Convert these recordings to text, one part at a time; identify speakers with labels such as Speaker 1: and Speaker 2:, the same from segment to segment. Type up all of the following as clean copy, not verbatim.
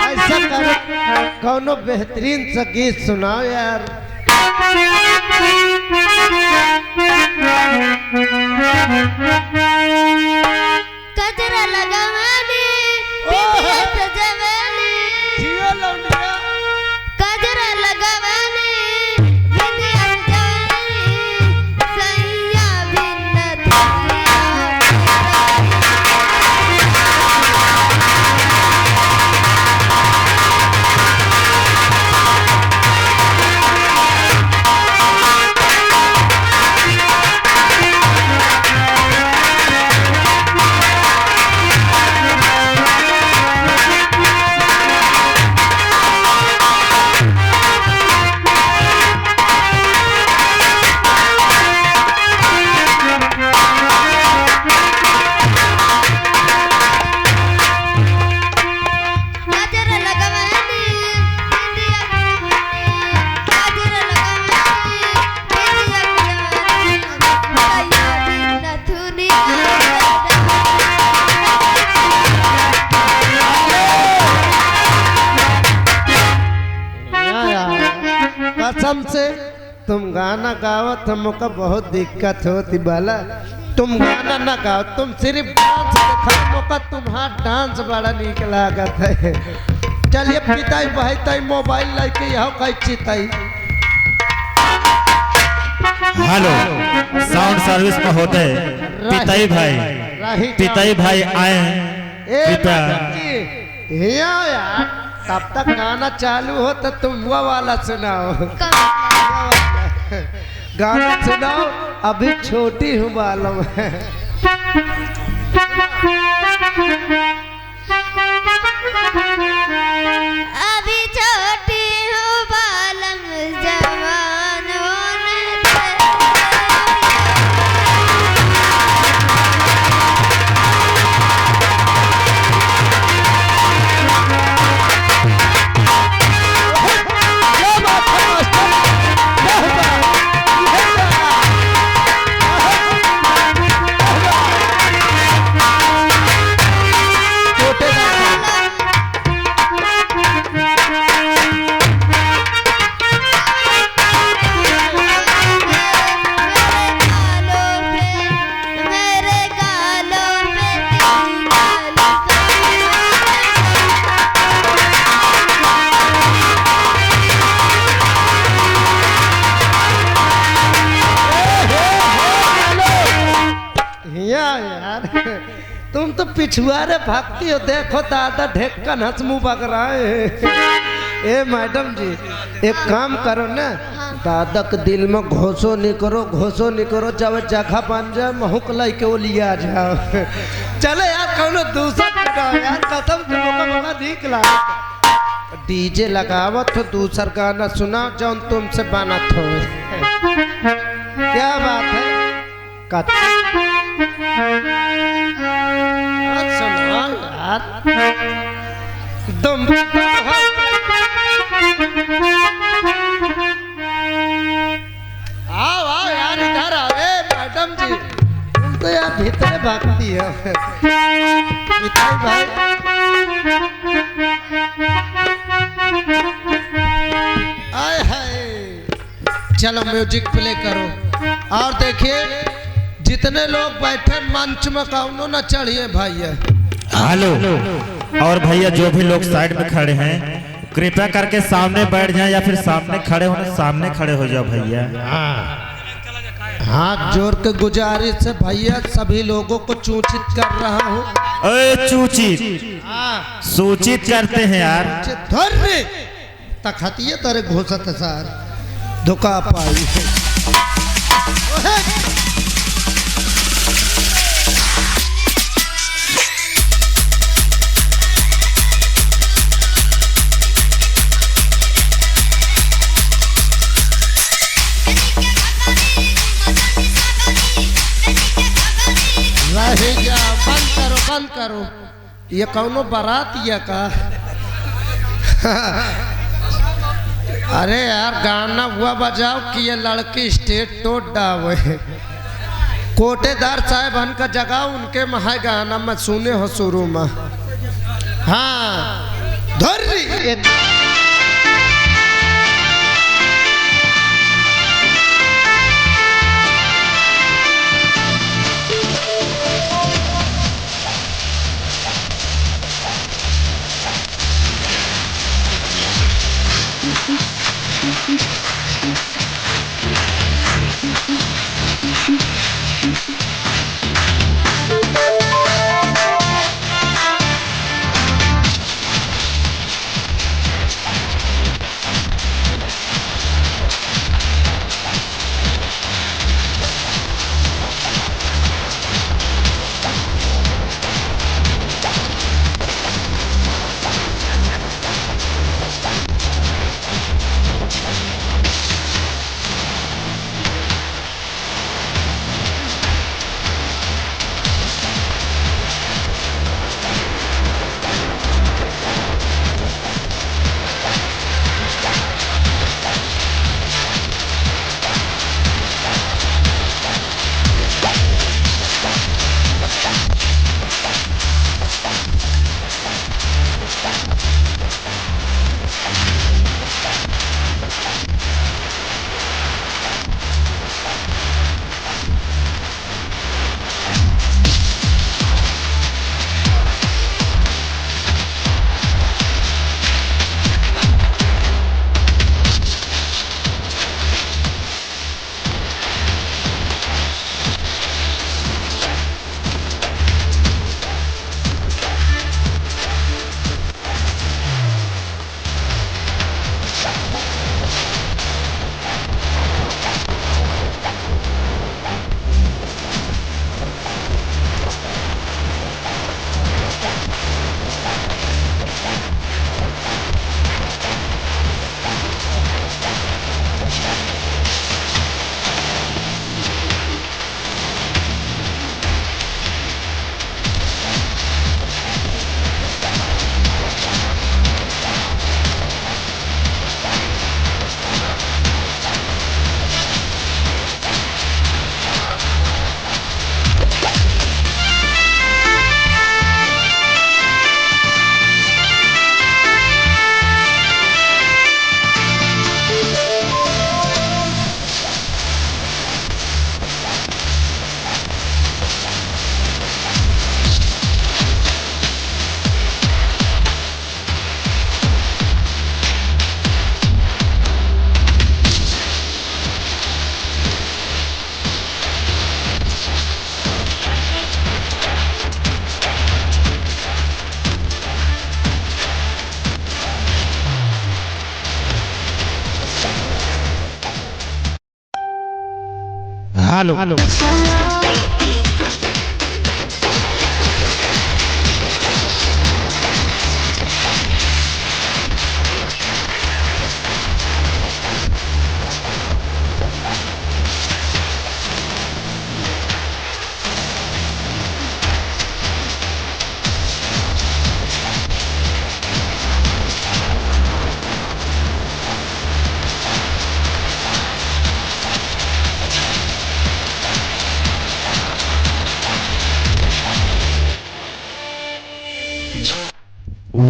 Speaker 1: ऐसा कर कौनो बेहतरीन सा गीत सुनाओ यार।
Speaker 2: कजरा लगावानी बिंदिया सजवानी
Speaker 1: जियो लौंडिया
Speaker 2: कजरा लगावानी बिंदिया सजवानी सैया बिन
Speaker 1: कसम से तुम गाना गावत हमको बहुत दिक्कत होती बाला। तुम गाना ना गाओ, तुम सिर्फ डांस दिखाओ मौका। तुम्हारा डांस बड़ा नीक लागत है। चलिए पिताई भाई ताई मोबाइल लेके यहाँ कहीं चिताई।
Speaker 3: हेलो साउंड सर्विस में होते पिताई भाई आए कृपया।
Speaker 1: यार तब तक गाना चालू हो तो तुम वो वाला सुनाओ। गाना सुनाओ, अभी छोटी हूँ बालम है।
Speaker 2: अभी छोटी हूँ बालम जवान होने दे।
Speaker 1: यार तुम तो पिछुआरे भागती हो। देखो दादा ढेक्कन हंसमुँह बग रहा है। ए मैडम जी एक काम करो ना, दादा के दिल में घोषो नहीं करो। जब जगह बन जाए महूक लेके वो लिया जाओ। चले यार कौनो दूसरा लगाओ यार, कसम से मौका बड़ा ठीक लगा। डीजे लगावत हो, दूसरा गाना सुनाओ जौन तुमसे बनत हो। क्या बात है सुनाओ यार। तुम आओ यार इधर आओ। मैडम जी तुम तो यार भीतर भागती है। मिठाई भाई आए हाय, चलो म्यूजिक प्ले करो। और देखिए जितने लोग बैठे मंच में कौनो न चढ़िए भैया।
Speaker 3: हेलो और भैया जो भी लोग साइड में खड़े हैं कृपया करके सामने बैठ जाएं या फिर सामने खड़े होने सामने खड़े हो जाओ भैया।
Speaker 1: हाथ जोड़ के गुजारिश है भैया, सभी लोगों को सूचित कर रहा हूँ।
Speaker 3: सूचित करते हैं यार।
Speaker 1: तखतिये तेरे घोषत सार धोखा पाई। बंद करो, ये कौनो बारात ये का। अरे यार गाना हुआ बजाओ कि ये लड़की स्टेट तोड़ डावे। कोटेदार साहब हन का जगह उनके महा गाना में सुने हो शुरू में। हाँ धोरी
Speaker 3: हेलो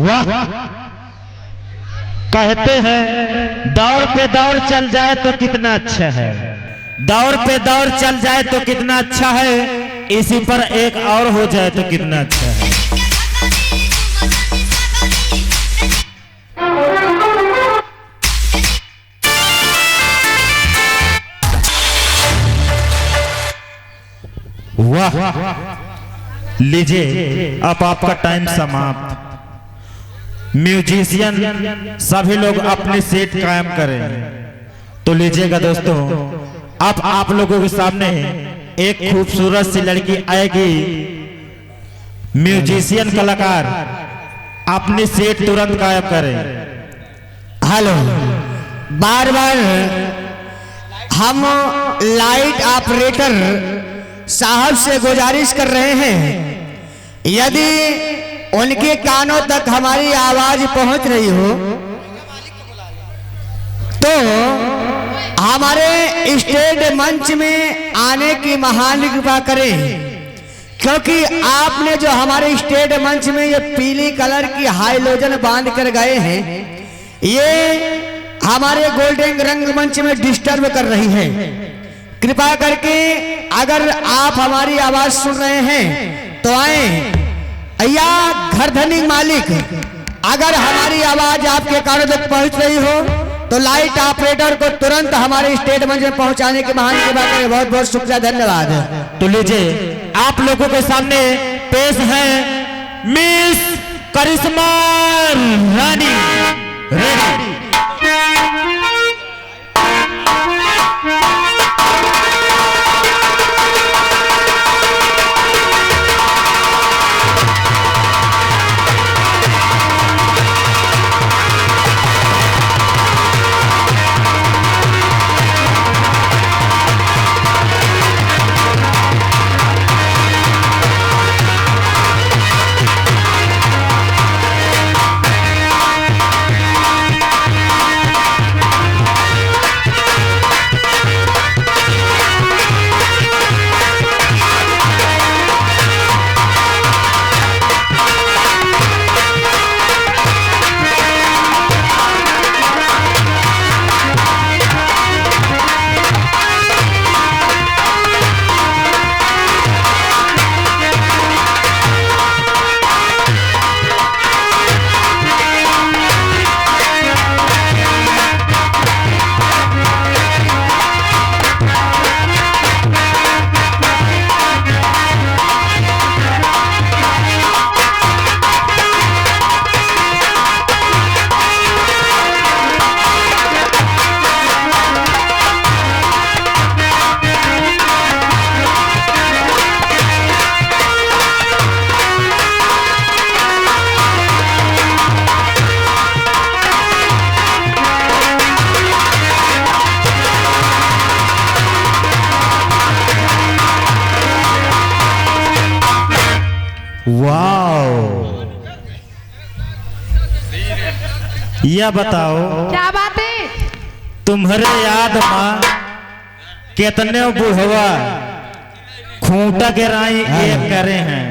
Speaker 3: वाह कहते हैं दौड़ पे दौड़ चल जाए तो कितना अच्छा है, दौड़ पे दौड़ चल जाए तो कितना अच्छा है, इसी पर एक और हो जाए तो कितना अच्छा है। वाह लीजिए अब आपका टाइम समाप्त। म्यूजिशियन सभी लोग अपनी सीट कायम करें। तो लीजिएगा दोस्तों, अब आप लोगों के सामने एक खूबसूरत सी लड़की आएगी। म्यूजिशियन कलाकार अपनी सीट तुरंत कायम करें।
Speaker 4: हेलो, बार बार हम लाइट ऑपरेटर साहब से गुजारिश कर रहे हैं, यदि उनके कानों तक हमारी आवाज पहुंच रही हो तो हमारे स्टेज मंच में आने की महान कृपा करें। क्योंकि आपने जो हमारे स्टेट मंच में ये पीली कलर की हाइलोजन बांध कर गए हैं, ये हमारे गोल्डन रंग मंच में डिस्टर्ब कर रही है। कृपा करके अगर आप हमारी आवाज सुन रहे हैं तो आए। या घर धनी मालिक, अगर हमारी आवाज आपके कानों तक पहुंच रही हो तो लाइट ऑपरेटर को तुरंत हमारे स्टेट मंच में पहुंचाने की महान कृपा करें। बहुत बहुत शुक्रिया, धन्यवाद।
Speaker 3: तो लीजिए आप लोगों के सामने पेश है मिस करिश्मा रानी रेडी। यह बताओ
Speaker 5: क्या बात है?
Speaker 3: तुम्हारे याद माँ कितने बुढ़वा खूंटा के राई एक करे हैं।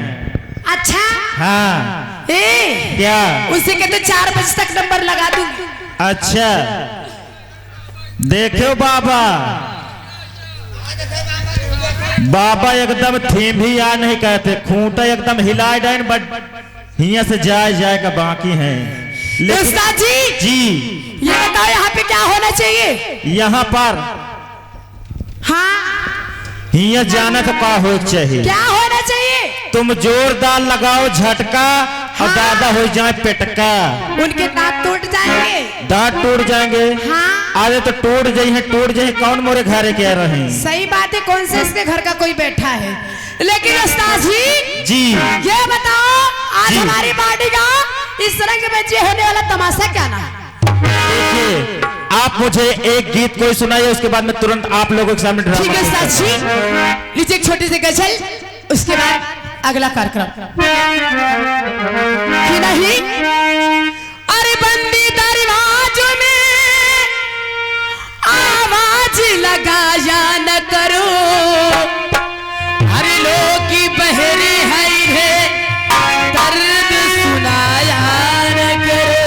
Speaker 5: अच्छा
Speaker 3: हाँ क्या
Speaker 5: उसे कहते 4 बजे तक नंबर लगा दूं।
Speaker 3: अच्छा देखो बाबा, बाबा एकदम थीम भी आ नहीं कहते, खूंटा एकदम हिलाए डाइन बट हिया से जाए का बाकी है।
Speaker 5: उस्ताद जी ये बताओ यहाँ पे क्या होना चाहिए?
Speaker 3: यहाँ पर
Speaker 5: हाँ
Speaker 3: हिया जाना तो का हो चाहिए?
Speaker 5: क्या होना चाहिए?
Speaker 3: तुम जोरदार लगाओ झटका और दादा हो जाए पेटका।
Speaker 5: उनके दांत टूट जाएंगे।
Speaker 3: दांत टूट जाएंगे?
Speaker 5: हाँ
Speaker 3: अरे तो टूट जाए कौन मोरे घरे कह रहे हैं?
Speaker 5: सही बात है, कौन से इसके घर का कोई बैठा है। लेकिन उस्ताद जी ये बताओ आज हमारी पार्टी का इस रंग में जे होने वाला तमाशा क्या ना?
Speaker 3: देखिए आप मुझे एक गीत कोई सुनाइए, उसके बाद मैं तुरंत आप लोगों के सामने
Speaker 5: ठीक है उस्ताद जी, लीजिए एक छोटी सी गजल, उसके बाद अगला कार्यक्रम कि नहीं। अरे बंदी दरवाजों में आवाज लगाया न करो, अरे लोग की बहरी है दर्द सुनाया न करो।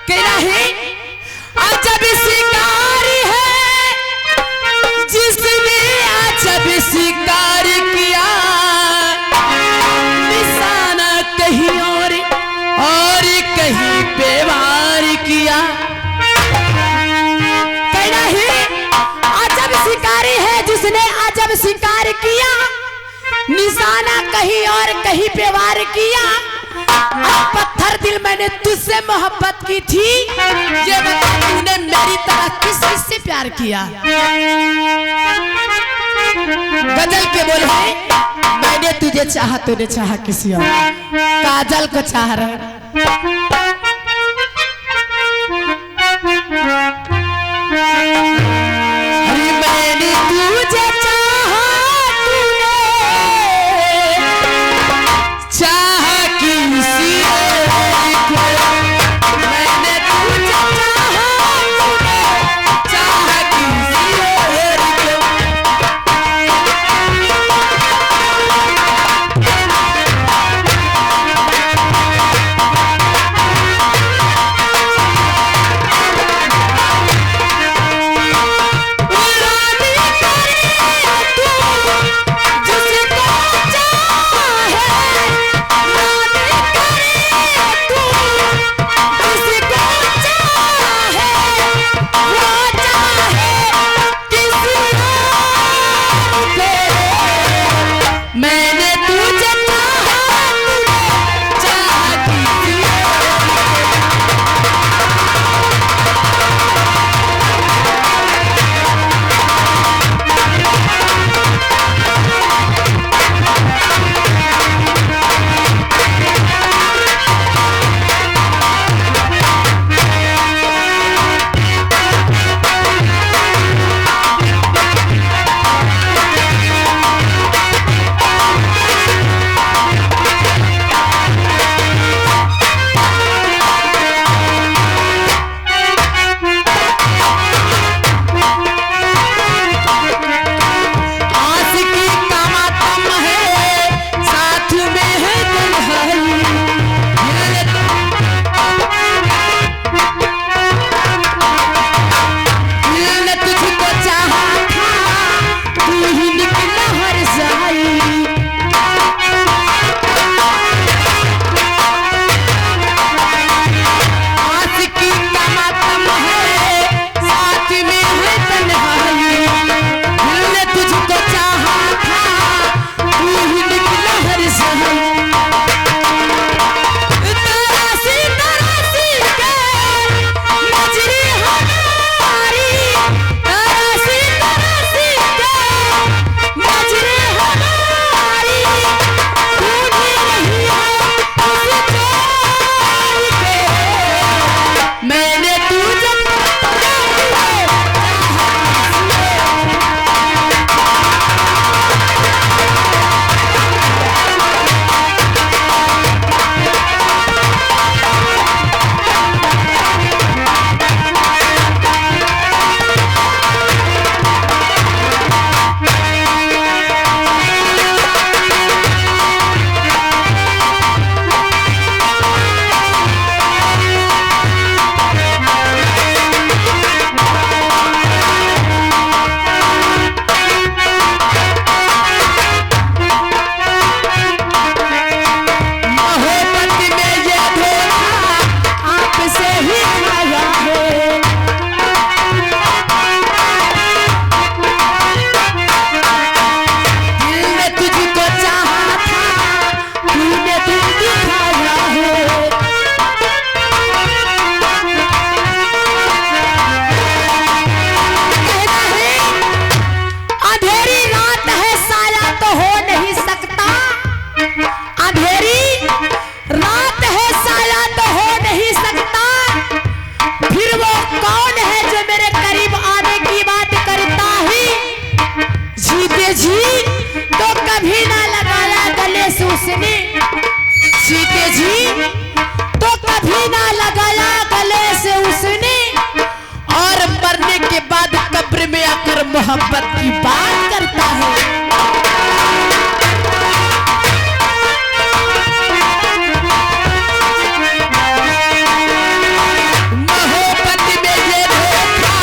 Speaker 5: कि नहीं अजब शिकारी है जिसने अजब शिकार किया, निशाना कहीं और कहीं पे वार किया। कहना ही अजब शिकारी है जिसने अजब शिकार किया, निशाना कहीं और कहीं पे वार किया। पत्थर दिल मैंने तुझसे मोहब्बत की थी, ये बता तूने मेरी तरह किस किस से प्यार किया। गजल के बोल है मैंने तुझे चाहा तूने चाहा किसी और, काजल को चाह रहा। मैंने तुझे चाहा तूने चाहा किसी और को, मैंने तुझे चाहा तूने चाहा किसी और को। मोहब्बत की बात करता है। मोहब्बत में ये धोखा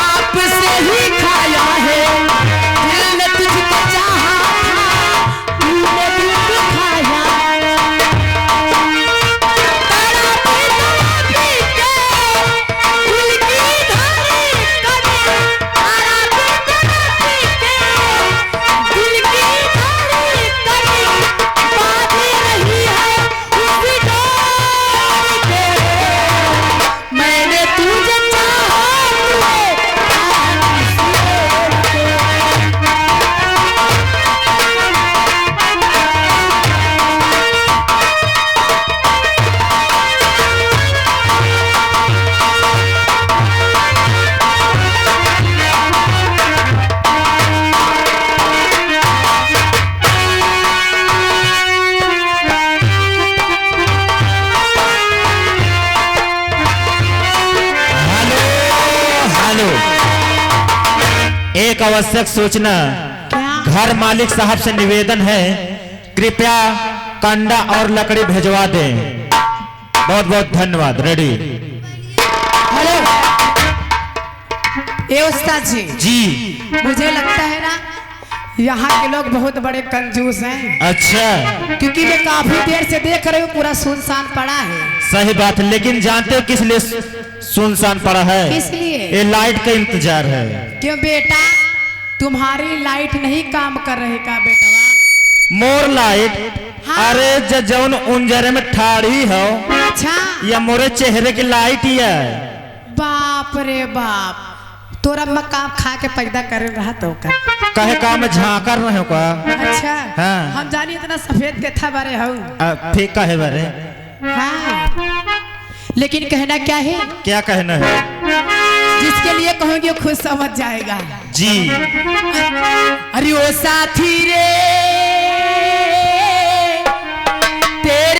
Speaker 5: आपसे ही खाया है, दिल ने तुझको चाहा था, तूने दिल दुखाया।
Speaker 3: एक आवश्यक सूचना, घर मालिक साहब से निवेदन है, कृपया कंडा और लकड़ी भिजवा दें। बहुत बहुत धन्यवाद। रेडी।
Speaker 5: हेलो, ये उस्ताद जी, मुझे लगता है ना यहाँ के लोग बहुत बड़े कंजूस हैं।
Speaker 3: अच्छा,
Speaker 5: क्योंकि मैं काफी देर से देख रही हूँ पूरा सुनसान पड़ा है।
Speaker 3: सही बात है, लेकिन जानते हो किस लिए सुनसान पड़ा है?
Speaker 5: किस लिए?
Speaker 3: ये लाइट का इंतजार है।
Speaker 5: क्यों बेटा, तुम्हारी लाइट नहीं काम कर रही का बेटवा?
Speaker 3: मोर लाइट?
Speaker 5: हाँ।
Speaker 3: अरे जौन उंजरे में ठाड़ी हो,
Speaker 5: अच्छा,
Speaker 3: या मोरे चेहरे की लाइट ही है।
Speaker 5: बाप रे बाप, तोरा मक्का खा के पैदा कर रहा तो का
Speaker 3: कहे का मैं झांकर रहे हो का?
Speaker 5: अच्छा,
Speaker 3: हाँ।
Speaker 5: हम जानी इतना सफेद के था बारे हूँ।
Speaker 3: फिर कहे बारे?
Speaker 5: हाँ, लेकिन कहना क्या है?
Speaker 3: क्या कहना है?
Speaker 5: जिसके लिए कहोगे वो खुद समझ जाएगा।
Speaker 3: जी।
Speaker 5: अरे ओ साथी रे, तेरे